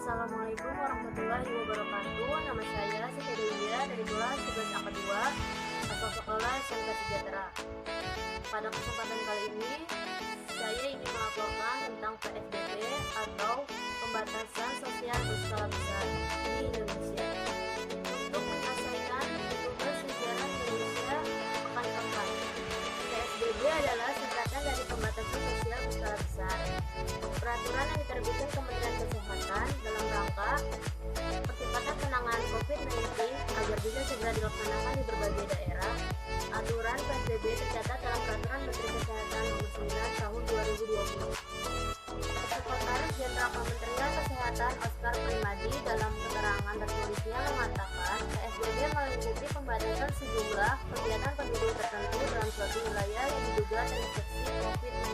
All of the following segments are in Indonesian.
Assalamualaikum warahmatullahi wabarakatuh. Nama saya Siti Delia dari kelas 11 A2 asal sekolah SMK Sejahtera. Pada kesempatan kali ini, saya ingin melaporkan tentang PSBB atau pembatasan sosial berskala besar di Indonesia. Untuk menyelesaikan tugas sejarah Indonesia pekan keempat, PSBB adalah singkatan dari pembatasan sosial berskala besar. Peraturan yang diterbitkan Kementerian Kesehatan dalam rangka percepatan penanganan COVID-19 agar bisa segera dilaksanakan di berbagai daerah. Aturan PSBB tercatat dalam Peraturan Menteri Kesehatan Nomor 9 Tahun 2020. Sekretaris Jenderal Kementerian Kesehatan Oscar Primadi dalam keterangan tertulisnya mengatakan PSBB meliputi pembatasan sejumlah kegiatan penduduk tertentu dalam suatu wilayah yang diduga terinfeksi COVID-19.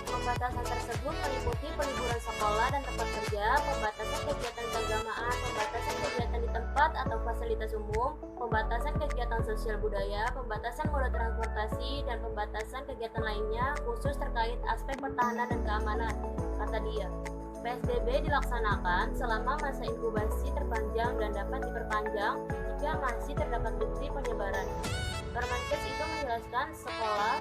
Pembatasan tersebut meliputi peliburan sekolah dan tempat kerja, pembatasan kegiatan keagamaan, pembatasan kegiatan di tempat atau fasilitas umum, pembatasan kegiatan sosial budaya, pembatasan moda transportasi, dan pembatasan kegiatan lainnya khusus terkait aspek pertahanan dan keamanan, kata dia. PSBB dilaksanakan selama masa inkubasi terpanjang dan dapat diperpanjang jika masih terdapat bukti penyebaran. Permenkes itu menjelaskan sekolah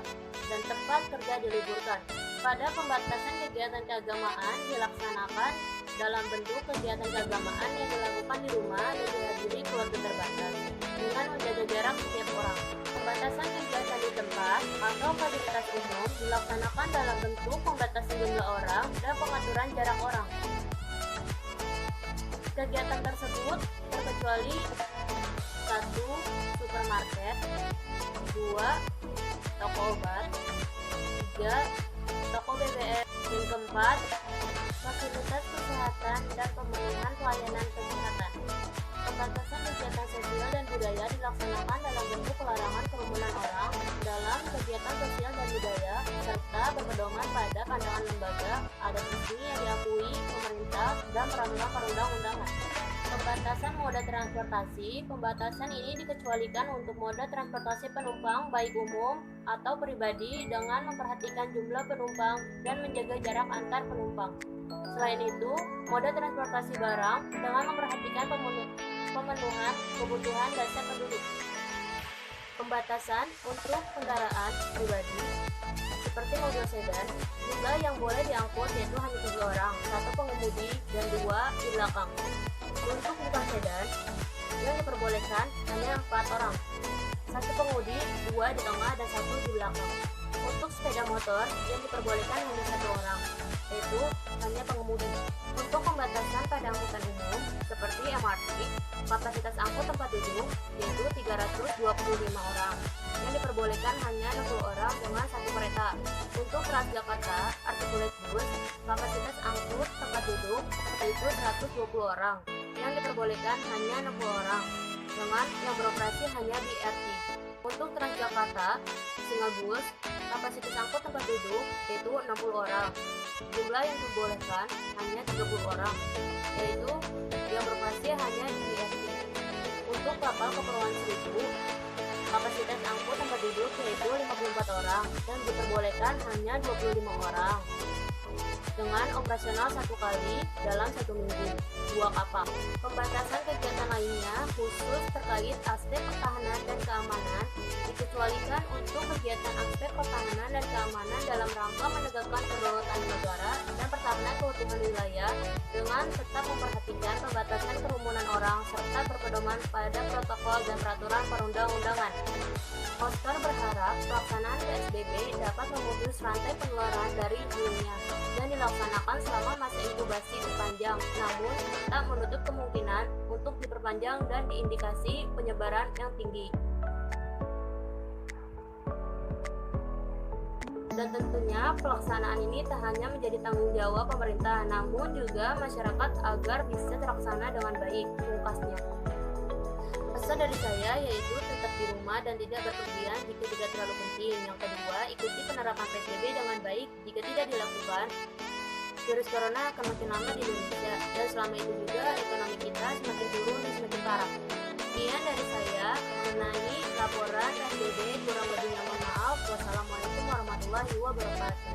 dan tempat kerja diliburkan. Pada pembatasan kegiatan keagamaan dilaksanakan dalam bentuk kegiatan keagamaan yang dilakukan di rumah dan dihadiri keluarga terbatas dengan menjaga jarak setiap orang. Pembatasan kegiatan di tempat atau fasilitas umum dilaksanakan dalam bentuk pembatasan jumlah orang dan pengaturan jarak orang. Kegiatan tersebut terkecuali 1. Supermarket, 2. Toko obat, 3. Toko BBM, dan keempat, fasilitas kesehatan dan pemenuhan pelayanan kesehatan. Pembatasan kegiatan sosial dan budaya dilaksanakan dalam bentuk pelarangan kerumunan orang dalam kegiatan sosial dan budaya serta berpedoman pada pandangan lembaga adat resmi yang diakui pemerintah dan peraturan perundang-undangan. Pembatasan moda transportasi. Pembatasan ini dikecualikan untuk moda transportasi penumpang baik umum atau pribadi dengan memperhatikan jumlah penumpang dan menjaga jarak antar penumpang. Selain itu, moda transportasi barang dengan memperhatikan pemenuhan kebutuhan dasar penduduk. Pembatasan untuk kendaraan pribadi seperti mobil sedan, jumlah yang boleh diangkut yaitu hanya 3 orang, 1 pengemudi dan 2 di belakang. Untuk bukan sedan, yang diperbolehkan hanya 4 orang, 1 pengemudi, 2 di tengah dan 1 di belakang. Untuk sepeda motor, yang diperbolehkan hanya 1 orang, yaitu hanya pengemudi. Untuk pembatasan pada angkutan umum seperti MRT, kapasitas angkut tempat duduk yaitu 325 orang, yang diperbolehkan hanya 60 orang dengan 1 kereta. Untuk Transjakarta Articulate Bus, kapasitas angkut tempat duduk yaitu 120 orang, yang diperbolehkan hanya 60 orang, dengan yang beroperasi hanya di RT. Untuk Transjakarta Single Bus, kapasitas angkut tempat duduk yaitu 60 orang. Jumlah yang diperbolehkan hanya 30 orang, yaitu yang beroperasi hanya di BRT. Untuk kapal Kepulauan Seribu, kapasitas angkut tempat duduk yaitu 54 orang dan diperbolehkan hanya 25 orang. Dengan operasional 1 kali dalam 1 minggu, 2 kapal. Pembatasan kegiatan lainnya khusus terkait aspek pertahanan dan keamanan dikecualikan untuk kegiatan aspek pertahanan dan keamanan dalam rangka menegakkan kedaulatan negara dan pertahanan keutuhan wilayah dengan tetap memperhatikan pembatasan kerumunan orang serta berpedoman pada protokol dan peraturan perundang-undangan. Oscar berharap pelaksanaan PSBB dapat memutus rantai penularan dari dunia dan dilaksanakan selama masa inkubasi terpanjang, namun tak menutup kemungkinan untuk diperpanjang dan diindikasi penyebaran yang tinggi. Dan tentunya pelaksanaan ini tak hanya menjadi tanggung jawab pemerintah, namun juga masyarakat agar bisa terlaksana dengan baik, pungkasnya. Pesan dari saya yaitu tetap di rumah dan tidak berpergian jika tidak terlalu penting. Yang kedua, ikuti penerapan PSBB dengan baik. Jika tidak dilakukan, virus corona akan makin lama di Indonesia, dan selama itu juga ekonomi kita semakin turun dan semakin parah. Sekian dari saya mengenai laporan PSBB, kurang lebihnya mohon maaf. Wassalamualaikum warahmatullahi wabarakatuh.